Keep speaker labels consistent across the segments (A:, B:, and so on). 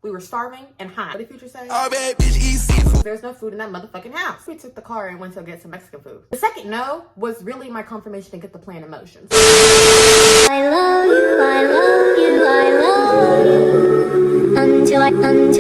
A: We were starving and hot. What did Future say?
B: Oh, man, bitch, eat seafood.
A: There's no food in that motherfucking house. We took the car and went to get some Mexican food. The second no was really my confirmation to get the plan in motion.
C: I love you, I love you, I love you. Until I love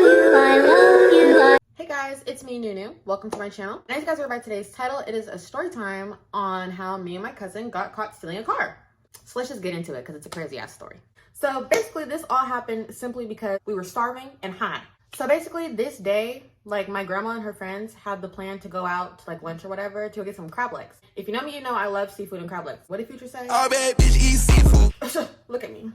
C: you, I love you.
A: Hey guys, it's me, Nunu. Welcome to my channel. And as you guys are by today's title, it is a story time on how me and my cousin got caught stealing a car. So let's just get into it because it's a crazy ass story. So basically this all happened simply because we were starving and high. So basically this day, like my grandma and her friends had the plan to go out to like lunch or whatever to go get some crab legs. If you know me, you know I love seafood and crab legs. What did Future say?
B: Oh, man, bitch, eat seafood.
A: Look at me.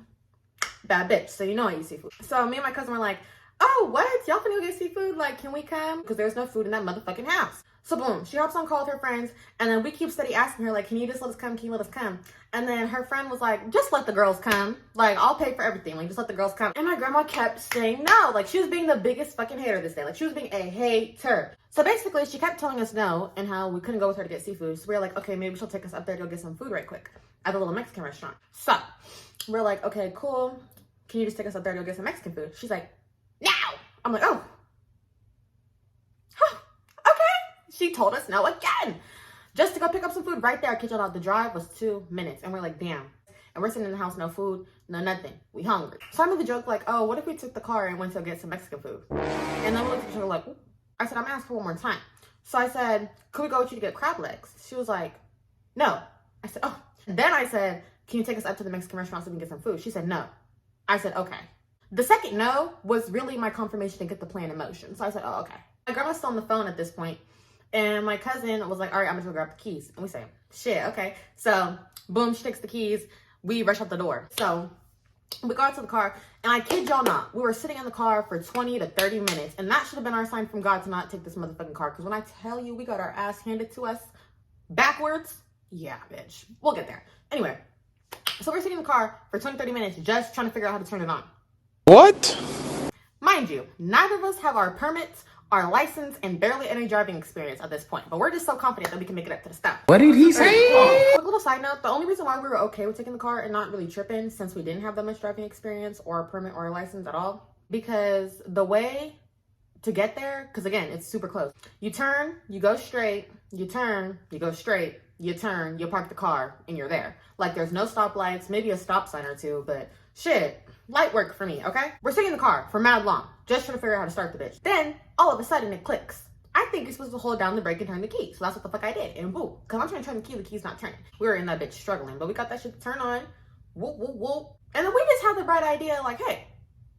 A: Bad bitch, so you know I eat seafood. So me and my cousin were like, oh, what? Y'all finna go get seafood? Like, can we come? Because there's no food in that motherfucking house. So boom, she hops on call with her friends, and then we keep steady asking her, like, can you just let us come? Can you let us come? And then her friend was like, just let the girls come. Like, I'll pay for everything. Like, just let the girls come. And my grandma kept saying no. Like, she was being the biggest fucking hater this day. Like, she was being a hater. So basically, she kept telling us no and how we couldn't go with her to get seafood. So we were like, okay, maybe she'll take us up there to go get some food right quick at the little Mexican restaurant. So we're like, okay, cool. Can you just take us up there to go get some Mexican food? She's like, no. I'm like, oh. Okay. She told us no again. Just to go pick up some food right there. I kid you not, the drive was 2 minutes. And we're like, damn. And we're sitting in the house, no food, no nothing. We hungry. So I made the joke like, oh, what if we took the car and went to get some Mexican food? And then we looked at each other like, I said, I'm gonna ask her one more time. So I said, could we go with you to get crab legs? She was like, no. I said, oh. Then I said, can you take us up to the Mexican restaurant so we can get some food? She said, no. I said, okay. The second no was really my confirmation to get the plan in motion. So I said, oh, okay. My grandma's still on the phone at this point, and my cousin was like, all right, I'm gonna go grab the keys. And we say, shit, okay. So boom, she takes the keys. We rush out the door. So we go out to the car, and I kid y'all not, we were sitting in the car for 20 to 30 minutes, and that should have been our sign from God to not take this motherfucking car. Because when I tell you we got our ass handed to us backwards, yeah, bitch. We'll get there. Anyway, so we're sitting in the car for 20, 30 minutes just trying to figure out how to turn it on.
B: What?
A: Mind you, neither of us have our permits, our license, and barely any driving experience at this point. But we're just so confident that we can make it up to the stop.
B: What did he say?
A: Quick little side note, the only reason why we were okay with taking the car and not really tripping, since we didn't have that much driving experience or a permit or a license at all, because the way to get there, because again, it's super close. You turn, you go straight, you turn, you go straight, you turn, you park the car, and you're there. Like, there's no stoplights, maybe a stop sign or two, but shit, light work for me, okay? We're sitting in the car for mad long, just trying to figure out how to start the bitch. Then, all of a sudden, it clicks. I think you're supposed to hold down the brake and turn the key. So that's what the fuck I did. And boom, because I'm trying to turn the key's not turning. We were in that bitch struggling, but we got that shit to turn on. Whoop, whoop, whoop. And then we just had the bright idea, like, hey,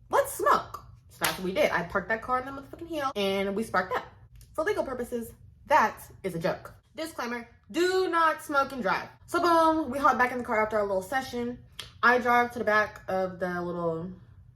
A: let's smoke. So that's what we did. I parked that car in the motherfucking hill, and we sparked up. For legal purposes, that is a joke. Disclaimer, do not smoke and drive. So boom, we hop back in the car after our little session. I drive to the back of the little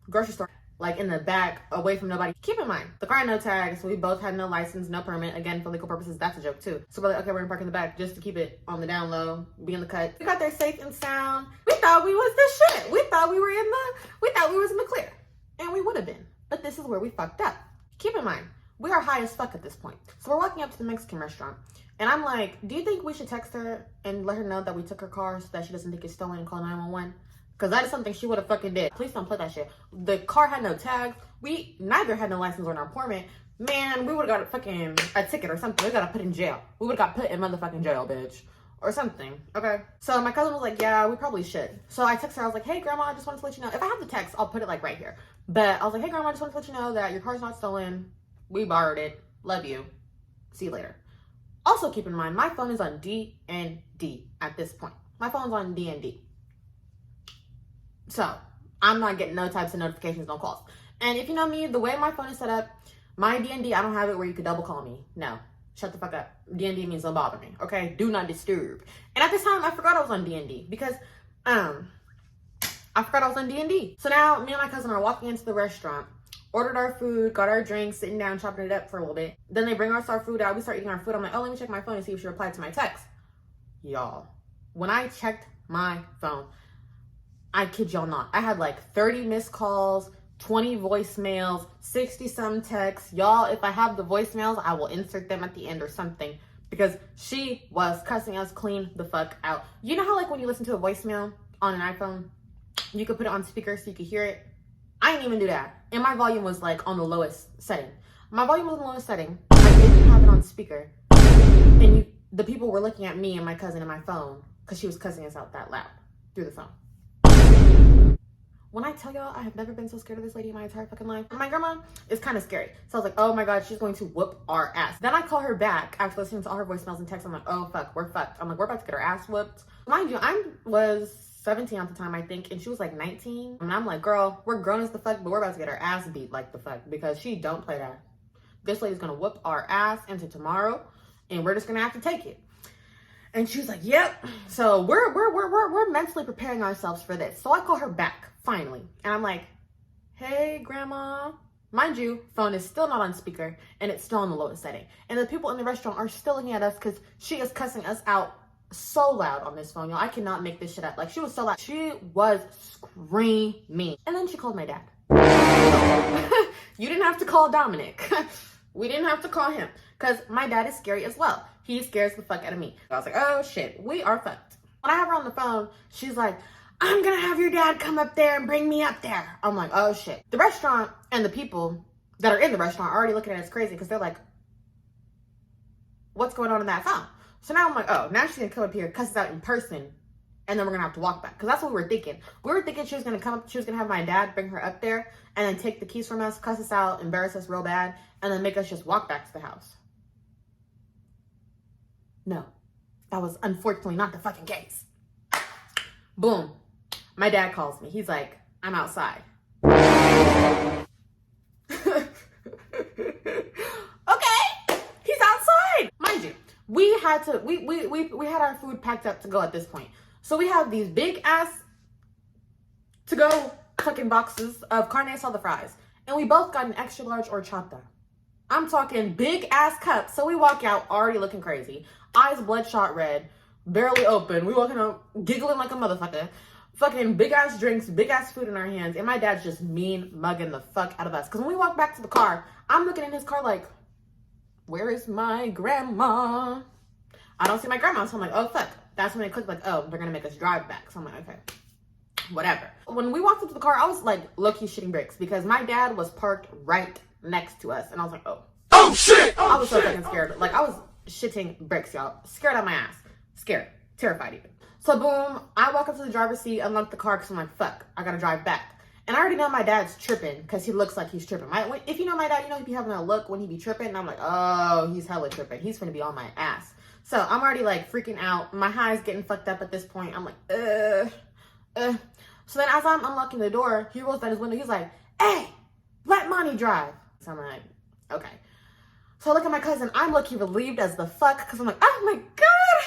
A: grocery store, like in the back, away from nobody. Keep in mind, the car had no tags, so we both had no license, no permit. Again, for legal purposes, that's a joke too. So we're like, okay, we're gonna park in the back just to keep it on the down low, be in the cut. We got there safe and sound. We thought we was the shit. We thought we was in the clear. And we would have been. But this is where we fucked up. Keep in mind, we are high as fuck at this point. So we're walking up to the Mexican restaurant. And I'm like, do you think we should text her and let her know that we took her car so that she doesn't think it's stolen and call 911? Because that is something she would have fucking did. Please don't play that shit. The car had no tags. We neither had no license or no permit. Man, we would have got a ticket or something. We got to put in jail. We would have got put in motherfucking jail, bitch. Or something, okay? So my cousin was like, yeah, we probably should. So I texted her. I was like, hey, grandma, I just wanted to let you know. If I have the text, I'll put it like right here. But I was like, hey, grandma, I just wanted to let you know that your car's not stolen. We borrowed it. Love you. See you later. Also, keep in mind, my phone is on D&D at this point. My phone's on D&D. So, I'm not getting no types of notifications, no calls. And if you know me, the way my phone is set up, my D&D, I don't have it where you could double call me. No. Shut the fuck up. D&D means don't bother me, okay? Do not disturb. And at this time, I forgot I was on D&D because, I forgot I was on D&D. So now, me and my cousin are walking into the restaurant, ordered our food, got our drinks, sitting down, chopping it up for a little bit. Then they bring us our food out. We start eating our food. I'm like, oh, let me check my phone and see if she replied to my text. Y'all, when I checked my phone, I kid y'all not, I had like 30 missed calls, 20 voicemails, 60 some texts. Y'all, if I have the voicemails, I will insert them at the end or something because she was cussing us clean the fuck out. You know how like when you listen to a voicemail on an iPhone, you could put it on speaker so you could hear it? I didn't even do that. And my volume was like on the lowest setting. My volume was on the lowest setting. I didn't have it on speaker. And the people were looking at me and my cousin and my phone because she was cussing us out that loud through the phone. When I tell y'all, I have never been so scared of this lady in my entire fucking life. My grandma is kind of scary. So I was like, oh my God, she's going to whoop our ass. Then I call her back after listening to all her voicemails and texts. I'm like, oh fuck, we're fucked. I'm like, we're about to get our ass whooped. Mind you, I was 17 at the time, I think, and she was like 19. And I'm like, girl, we're grown as the fuck, but we're about to get our ass beat like the fuck because she don't play that. This lady's gonna whoop our ass into tomorrow, and we're just gonna have to take it. And she was like, yep. So we're mentally preparing ourselves for this. So I call her back finally, and I'm like, hey grandma. Mind you, phone is still not on speaker and it's still on the lowest setting. And the people in the restaurant are still looking at us because she is cussing us out so loud on this phone, y'all. I cannot make this shit up. Like, she was so loud. She was screaming. And then she called my dad. You didn't have to call Dominic. We didn't have to call him because my dad is scary as well. He scares the fuck out of me. I was like, oh shit, we are fucked. When I have her on the phone, she's like, I'm gonna have your dad come up there and bring me up there. I'm like, oh shit. The restaurant and the people that are in the restaurant are already looking at us crazy because they're like, what's going on in that phone? So now I'm like, oh, now she's gonna come up here, cuss us out in person, and then we're gonna have to walk back. Because that's what we were thinking. We were thinking she was gonna come up, she was gonna have my dad bring her up there, and then take the keys from us, cuss us out, embarrass us real bad, and then make us just walk back to the house. No, that was unfortunately not the fucking case. Boom. My dad calls me. He's like, I'm outside. Okay. He's outside. Mind you, we had our food packed up to go at this point. So we have these big ass to go fucking boxes of carne asada fries. And we both got an extra large horchata. I'm talking big ass cups. So we walk out already looking crazy. Eyes bloodshot red, barely open. We walking out giggling like a motherfucker. Fucking big ass drinks, big ass food in our hands. And my dad's just mean mugging the fuck out of us. Because when we walk back to the car, I'm looking in his car like, where is my grandma? I don't see my grandma. So I'm like, oh fuck. That's when it clicked like, oh, they're gonna make us drive back. So I'm like, okay, whatever. When we walked into the car, I was like low-key shitting bricks because my dad was parked right next to us. And I was like, oh shit. I was so fucking scared. Like, I was shitting bricks, y'all. Scared out my ass. Scared. Terrified even. So boom, I walk up to the driver's seat, unlock the car because I'm like, fuck, I gotta drive back. And I already know my dad's tripping because he looks like he's tripping. If you know my dad, you know he'd be having a look when he be tripping. And I'm like, oh, he's hella tripping. He's gonna be on my ass. So I'm already like freaking out. My high's getting fucked up at this point. I'm like, So then as I'm unlocking the door, he rolls down his window. He's like, hey, let Monty drive. So I'm like, okay. So I look at my cousin. I'm lucky relieved as the fuck because I'm like, oh my God,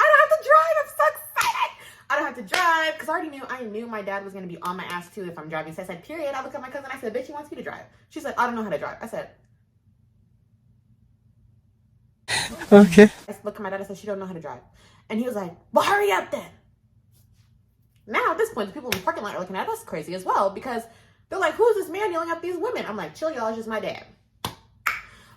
A: I don't have to drive. I'm so excited. I don't have to drive because I knew my dad was going to be on my ass too if I'm driving. So I said, period. I look at my cousin. I said, bitch, he wants you to drive. She's like, I don't know how to drive. I said,
B: Okay.
A: I look at my dad. I said, she don't know how to drive. And he was like, well, hurry up then. Now at this point, the people in the parking lot are looking at us crazy as well because they're like, who's this man yelling at these women? I'm like, chill, y'all. It's just my dad.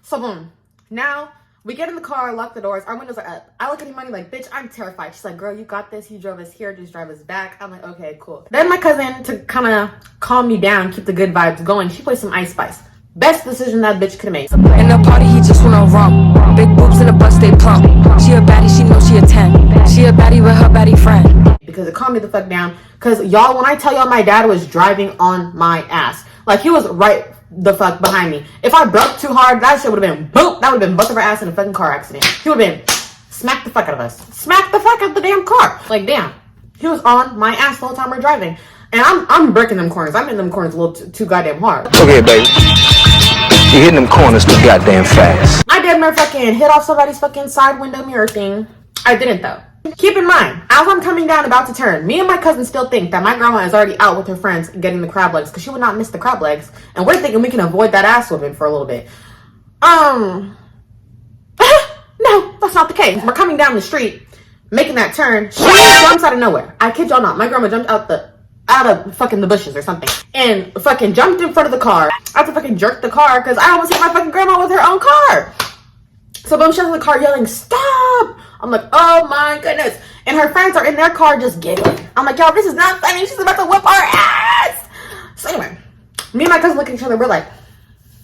A: So boom. Now we get in the car, lock the doors. Our windows are up. I look at Imani like, bitch, I'm terrified. She's like, girl, you got this. He drove us here. Just drive us back. I'm like, okay, cool. Then my cousin, to kind of calm me down, keep the good vibes going, she plays some Ice Spice. Best decision that bitch could have made.
D: In the party, he just wanna rump. Big boobs in the bus, they plump. She a baddie, she knows she a 10. She a baddie with her baddie friend.
A: Because it calmed me the fuck down. Because y'all, when I tell y'all my dad was driving on my ass. Like, he was right the fuck behind me. If I broke too hard, that shit would have been boom. That would have been both of our ass in a fucking car accident. He would have been smacked the fuck out of us. Smacked the fuck out the damn car. Like, damn. He was on my ass the whole time we're driving. And I'm breaking them corners. I'm in them corners a little too goddamn hard.
B: Okay, baby. You're hitting them corners too goddamn fast.
A: I did my fucking hit off somebody's fucking side window mirror thing. I didn't though. Keep in mind, as I'm coming down about to turn, me and my cousin still think that my grandma is already out with her friends getting the crab legs because she would not miss the crab legs. And we're thinking we can avoid that ass whooping for a little bit. No, that's not the case. We're coming down the street, making that turn. She jumps out of nowhere. I kid y'all not. My grandma jumped out of fucking the bushes or something and fucking jumped in front of the car. I had to fucking jerk the car because I almost hit my fucking grandma with her own car. So boom, she's in the car yelling, stop! I'm like, oh my goodness. And her friends are in their car just giggling. I'm like, y'all, this is not funny. She's about to whip our ass. So anyway, Me and my cousin look at each other. We're like,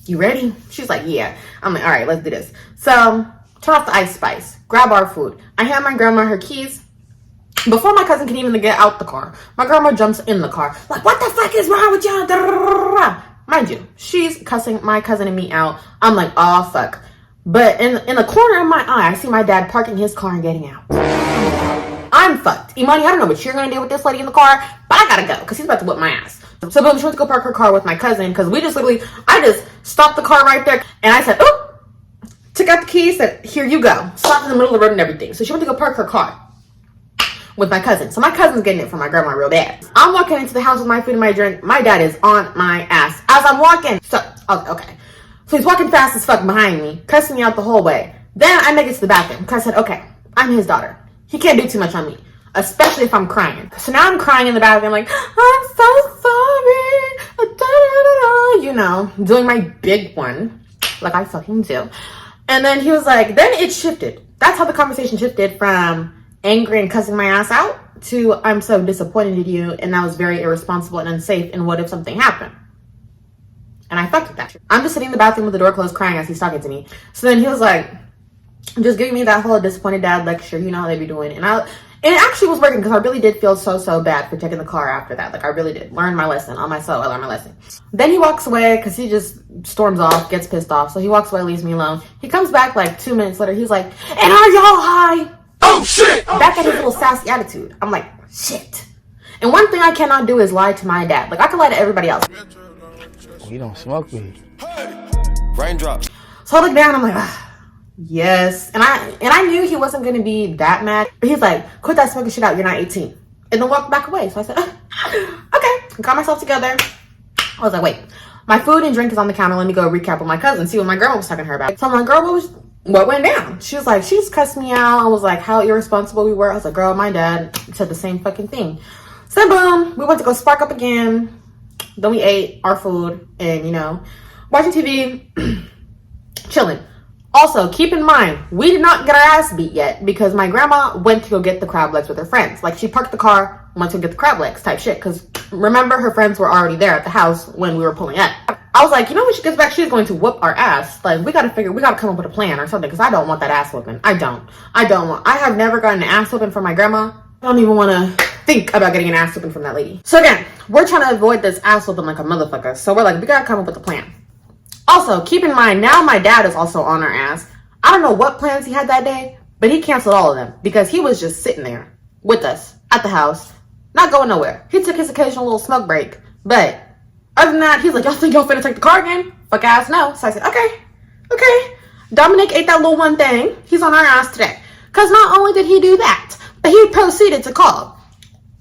A: you ready? She's like, yeah. I'm like, all right, let's do this. So turn off the ice spice. Grab our food. I hand my grandma her keys. Before my cousin can even get out the car, my grandma jumps in the car. Like, what the fuck is wrong with y'all? Mind you, she's cussing my cousin and me out. I'm like, oh, fuck. But in the corner of my eye, I see my dad parking his car and getting out. I'm fucked. Imani, I don't know what you're going to do with this lady in the car, but I got to go because he's about to whip my ass. So boom, she went to go park her car with my cousin because we just literally, I just stopped the car right there. And I said, oh, took out the keys, said, here you go. Stopped in the middle of the road and everything. So she went to go park her car with my cousin. So my cousin's getting it from my grandma real bad. I'm walking into the house with my food and my drink. My dad is on my ass as I'm walking. So, okay. So he's walking fast as fuck behind me, cussing me out the whole way. Then I make it to the bathroom because I said, okay, I'm his daughter. He can't do too much on me, especially if I'm crying. So now I'm crying in the bathroom like, I'm so sorry. You know, doing my big one like I fucking do. And then he was like, then it shifted. That's how the conversation shifted from angry and cussing my ass out to I'm so disappointed in you and that was very irresponsible and unsafe and what if something happened? And I fucked with that. I'm just sitting in the bathroom with the door closed crying as he's talking to me. So then he was like, just giving me that whole disappointed dad lecture, you know how they be doing. And it actually was working because I really did feel so bad for taking the car after that. Like I really did. Learn my lesson on myself. I learned my lesson. Then he walks away because he just storms off, gets pissed off. So he walks away, leaves me alone. He comes back like 2 minutes later. He's like, and are y'all high?
B: Oh shit!
A: Back at his little sassy attitude. I'm like, shit. And one thing I cannot do is lie to my dad. Like I can lie to everybody else.
B: You don't smoke weed.
E: Raindrops.
A: So I look down, I'm like, yes. And I knew he wasn't gonna be that mad. But he's like, quit that smoking shit out, you're not 18. And then walked back away. So I said, okay. Got myself together. I was like, wait, my food and drink is on the counter. Let me go recap with my cousin, see what my grandma was talking to her about. So I'm like, girl, what went down? She was like, she just cussed me out. I was like, how irresponsible we were. I was like, girl, my dad said the same fucking thing. So boom, we went to go spark up again. Then we ate our food and, you know, watching TV, chilling. Also, keep in mind, we did not get our ass beat yet because my grandma went to go get the crab legs with her friends. Like she parked the car, went to get the crab legs type shit. Because remember, her friends were already there at the house when we were pulling up. I was like, you know, when she gets back, she's going to whoop our ass. Like, we gotta come up with a plan or something because I don't want that ass whooping. I have never gotten an ass whooping from my grandma. I don't even want to think about getting an ass whooping from that lady. So again, we're trying to avoid this ass whooping like a motherfucker. So we're like, we gotta come up with a plan. Also, keep in mind, now my dad is also on our ass. I don't know what plans he had that day, but he canceled all of them because he was just sitting there with us at the house, not going nowhere. He took his occasional little smoke break, but other than that, he's like, y'all think y'all finna take the car again? Fuck ass no. So I said, okay. Dominic ate that little one thing. He's on our ass today. Because not only did he do that, but he proceeded to call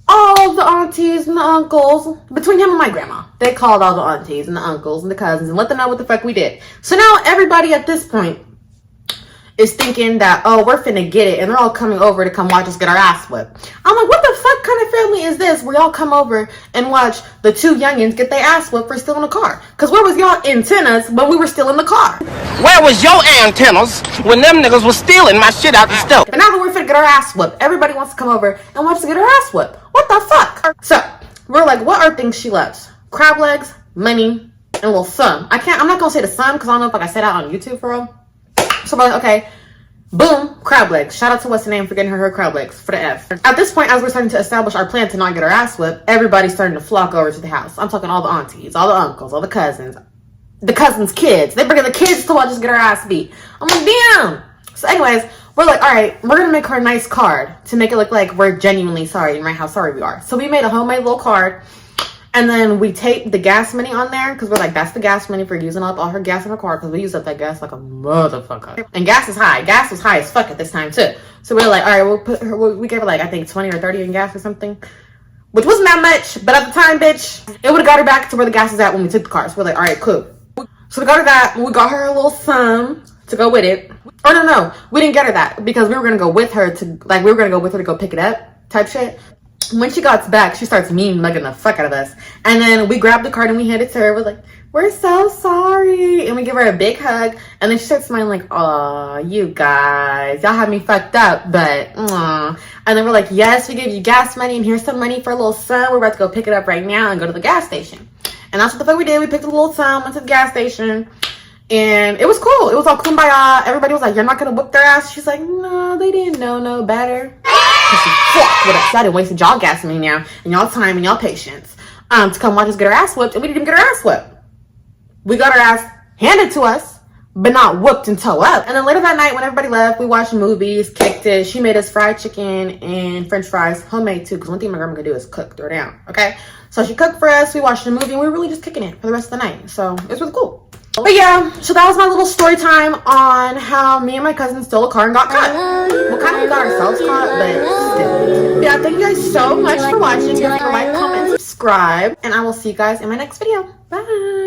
A: all the aunties and the uncles, between him and my grandma. They called all the aunties and the uncles and the cousins and let them know what the fuck we did. So now everybody at this point is thinking that, oh, we're finna get it, and they're all coming over to come watch us get our ass whipped. I'm like, what the fuck kind of family is this where y'all come over and watch the two youngins get their ass whipped for still in the car? Because where was y'all antennas when we were still in the car?
F: Where was your antennas when them niggas was stealing my shit out the stove?
A: And now that we're finna get our ass whipped, everybody wants to come over and watch us get our ass whipped. What the fuck? So, we're like, what are things she loves? Crab legs, money, and a little sun. I'm not gonna say the sun because I don't know if I said that on YouTube for real. So I'm like, okay, boom, crab legs. Shout out to what's the name for getting her crab legs for the F. At this point, as we're starting to establish our plan to not get our ass whipped, everybody's starting to flock over to the house. I'm talking all the aunties, all the uncles, all the cousins kids. They bring the kids to watch us get our ass beat. I'm like, damn. So anyways, we're like, all right, we're gonna make her a nice card to make it look like we're genuinely sorry and right how sorry we are. So we made a homemade little card. And then we taped the gas money on there because we're like, that's the gas money for using up all her gas in her car because we used up that gas like a motherfucker. And gas is high. Gas was high as fuck at this time too. So we're like, all right, we gave her like, I think 20 or 30 in gas or something, which wasn't that much. But at the time, bitch, it would have got her back to where the gas was at when we took the car. So we're like, all right, cool. So we got her that. We got her a little sum to go with it. Or no, we didn't get her that because we were going to go with her to go pick it up type shit. When she got back, she starts mean mugging the fuck out of us. And then we grabbed the card and we handed it to her. We're like, we're so sorry. And we give her a big hug. And then she starts smiling like, oh, you guys, y'all have me fucked up, but And then we're like, yes, we gave you gas money and here's some money for a little son. We're about to go pick it up right now and go to the gas station. And that's what the fuck we did. We picked a little town, went to the gas station, and it was cool. It was all kumbaya. Everybody was like, you're not gonna whoop their ass. She's like, no, they didn't know no better. Cause she fucked with us. So I didn't waste y'all gas money now, and y'all time and y'all patience to come watch us get our ass whooped, and we didn't even get our ass whooped. We got our ass handed to us, but not whooped and toe up. And then later that night, when everybody left, we watched movies, kicked it. She made us fried chicken and french fries, homemade too, because one thing my grandma could do is cook, throw down, okay? So she cooked for us, we watched the movie, and we were really just kicking it for the rest of the night. So it was really cool. But yeah, so that was my little story time on how me and my cousin stole a car and got caught. Well, kind of got ourselves caught, but still. But yeah, thank you guys so much for watching. Don't forget to like, comment, subscribe, and I will see you guys in my next video. Bye.